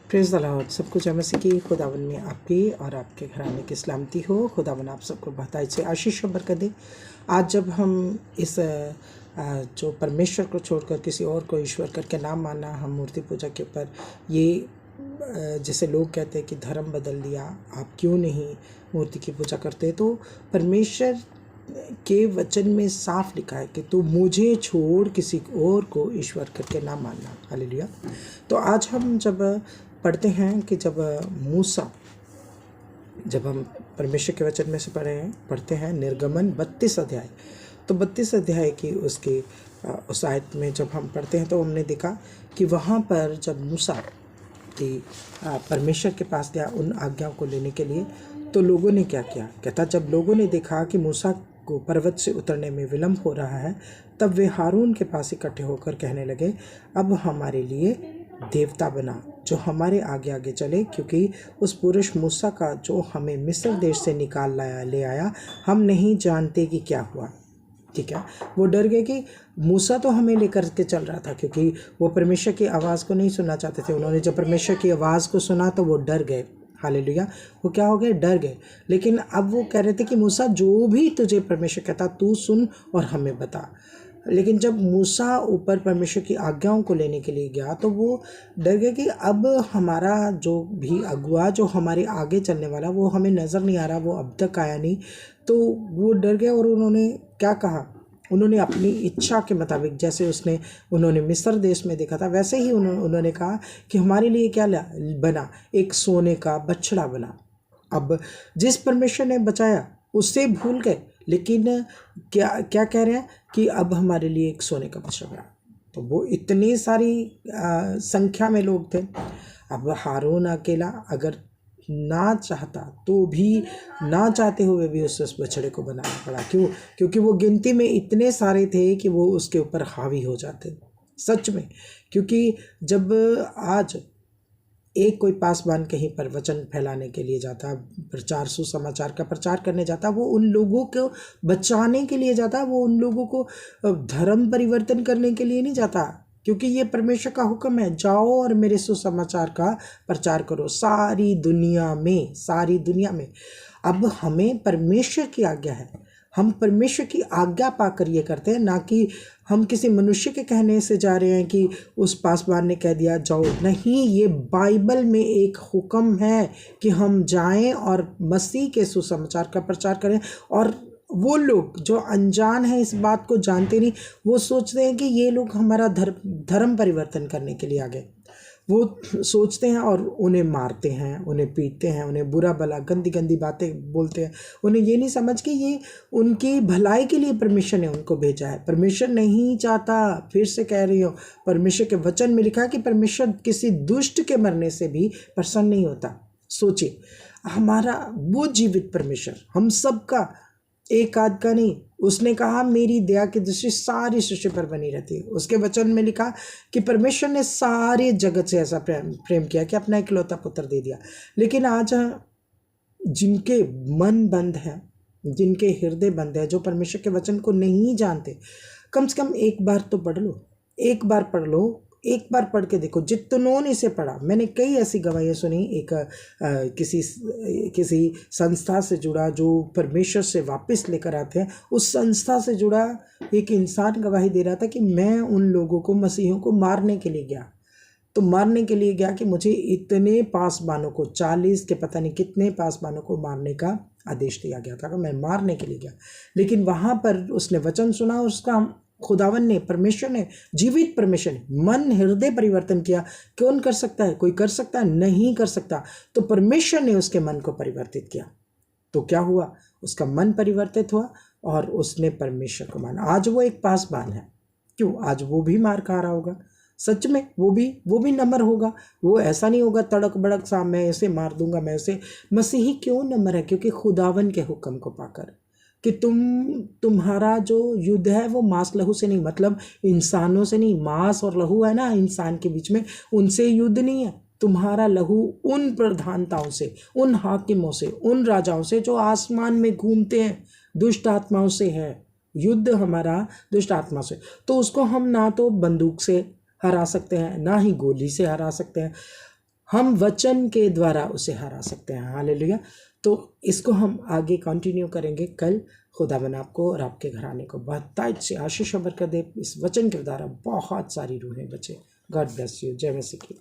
Praise the Lord. सब कुछ मसीह की खुदावन में आपकी और आपके घराने की सलामती हो। खुदावन आप सबको बहुत से आशीष और बरकत दे। आज जब हम इस जो परमेश्वर को छोड़कर किसी और को ईश्वर करके नाम मानना, हम मूर्ति पूजा के ऊपर ये जैसे लोग कहते हैं कि धर्म बदल दिया, आप क्यों नहीं मूर्ति की पूजा करते, तो परमेश्वर के वचन में साफ लिखा है कि तू मुझे छोड़ किसी और को ईश्वर करके ना मानना। हालेलुया। तो आज हम जब पढ़ते हैं कि जब हम परमेश्वर के वचन में से पढ़ते हैं निर्गमन 32 अध्याय, तो 32 अध्याय की उसकी उस आयत में जब हम पढ़ते हैं तो हमने देखा कि वहाँ पर जब मूसा परमेश्वर के पास गया उन आज्ञाओं को लेने के लिए, तो लोगों ने क्या किया। कहता जब लोगों ने देखा कि मूसा को पर्वत से उतरने में विलंब हो रहा है, तब वे हारून के पास इकट्ठे होकर कहने लगे, अब हमारे लिए देवता बना जो हमारे आगे आगे चले, क्योंकि उस पुरुष मूसा का जो हमें मिस्र देश से निकाल ले आया, हम नहीं जानते कि क्या हुआ। ठीक है, वो डर गए कि मूसा तो हमें लेकर के चल रहा था, क्योंकि वो परमेश्वर की आवाज़ को नहीं सुनना चाहते थे। उन्होंने जब परमेश्वर की आवाज़ को सुना तो वो डर गए। हालेलुया। वो क्या हो गए? डर गए। लेकिन अब वो कह रहे थे कि मूसा जो भी तुझे परमेश्वर कहता तू सुन और हमें बता। लेकिन जब मूसा ऊपर परमेश्वर की आज्ञाओं को लेने के लिए गया तो वो डर गए कि अब हमारा जो भी अगुआ जो हमारे आगे चलने वाला वो हमें नज़र नहीं आ रहा, वो अब तक आया नहीं। तो वो डर गए और उन्होंने क्या कहा, उन्होंने अपनी इच्छा के मुताबिक, जैसे उन्होंने मिस्र देश में देखा था वैसे ही उन्होंने कहा कि हमारे लिए क्या बना, एक सोने का बछड़ा बना। अब जिस परमेश्वर ने बचाया उससे भूल गए, लेकिन क्या क्या कह रहे हैं कि अब हमारे लिए एक सोने का बछड़ा बना। तो वो इतनी सारी संख्या में लोग थे। अब हारून अकेला अगर ना चाहता तो भी, ना चाहते हुए भी उस बछड़े को बनाना पड़ा। क्यों? क्योंकि वो गिनती में इतने सारे थे कि वो उसके ऊपर हावी हो जाते सच में। क्योंकि जब आज एक कोई पासवान कहीं पर वचन फैलाने के लिए जाता, प्रचार सुसमाचार का प्रचार करने जाता, वो उन लोगों को बचाने के लिए जाता, वो उन लोगों को धर्म परिवर्तन करने के लिए नहीं जाता। क्योंकि ये परमेश्वर का हुक्म है, जाओ और मेरे सुसमाचार का प्रचार करो सारी दुनिया में। अब हमें परमेश्वर की आज्ञा है, हम परमेश्वर की आज्ञा पाकर ये करते हैं, ना कि हम किसी मनुष्य के कहने से जा रहे हैं कि उस पासवान ने कह दिया जाओ। नहीं, ये बाइबल में एक हुक्म है कि हम जाएं और मसीह के सुसमाचार का प्रचार करें। और वो लोग जो अनजान हैं, इस बात को जानते नहीं, वो सोचते हैं कि ये लोग हमारा धर्म परिवर्तन करने के लिए आ गए। वो सोचते हैं और उन्हें मारते हैं, उन्हें पीटते हैं, उन्हें बुरा भला गंदी गंदी बातें बोलते हैं। उन्हें ये नहीं समझ कि ये उनकी भलाई के लिए परमेश्वर ने उनको भेजा है। परमेश्वर नहीं चाहता, फिर से कह रही हूँ, परमेश्वर के वचन में लिखा है कि परमेश्वर किसी दुष्ट के मरने से भी प्रसन्न नहीं होता। सोचिए, हमारा वो जीवित परमेश्वर हम सबका, एक आध का नहीं। उसने कहा मेरी दया की दृष्टि सारी सृष्टि पर बनी रहती है। उसके वचन में लिखा कि परमेश्वर ने सारे जगत से ऐसा प्रेम किया कि अपना इकलौता पुत्र दे दिया। लेकिन आज जिनके मन बंद है, जिनके हृदय बंद है, जो परमेश्वर के वचन को नहीं जानते, कम से कम एक बार तो पढ़ लो, एक बार पढ़ लो, एक बार पढ़ के देखो। जितनों ने इसे पढ़ा, मैंने कई ऐसी गवाहियाँ सुनी। एक किसी संस्था से जुड़ा, जो परमेश्वर से वापस लेकर आते हैं, उस संस्था से जुड़ा एक इंसान गवाही दे रहा था कि मैं उन लोगों को, मसीहों को मारने के लिए गया। तो मारने के लिए गया कि मुझे इतने पासबानों को, 40 के पता नहीं कितने पासबानों को मारने का आदेश दिया गया था, मैं मारने के लिए गया। लेकिन वहाँ पर उसने वचन सुना, उसका खुदावन ने, परमेश्वर ने, जीवित परमेश्वर ने मन हृदय परिवर्तन किया। कौन कर सकता है? कोई कर सकता है? नहीं कर सकता। तो परमेश्वर ने उसके मन को परिवर्तित किया। तो क्या हुआ? उसका मन परिवर्तित हुआ और उसने परमेश्वर को माना। आज वो एक पासबान है। क्यों? आज वो भी मार खा रहा होगा, सच में। वो भी नम्र होगा। वो ऐसा नहीं होगा तड़क बड़क सा, मैं इसे मार दूंगा, मैं उसे। मसीही क्यों नम्र है? क्योंकि खुदावन के हुक्म को पाकर कि तुम्हारा जो युद्ध है वो मांस लहू से नहीं, मतलब इंसानों से नहीं। मांस और लहू है ना इंसान के बीच में, उनसे युद्ध नहीं है। तुम्हारा लहू उन प्रधानताओं से, उन हाकिमों से, उन राजाओं से जो आसमान में घूमते हैं, दुष्ट आत्माओं से है। युद्ध हमारा दुष्ट आत्मा से। तो उसको हम ना तो बंदूक से हरा सकते हैं, ना ही गोली से हरा सकते हैं। हम वचन के द्वारा उसे हरा सकते हैं। हालेलुया। तो इसको हम आगे कंटिन्यू करेंगे कल। खुदावन आपको और आपके घराने को बहुतायत से आशीष और बरकत दे। इस वचन के द्वारा बहुत सारी रूहें बचे। God bless you. जय मसीह की।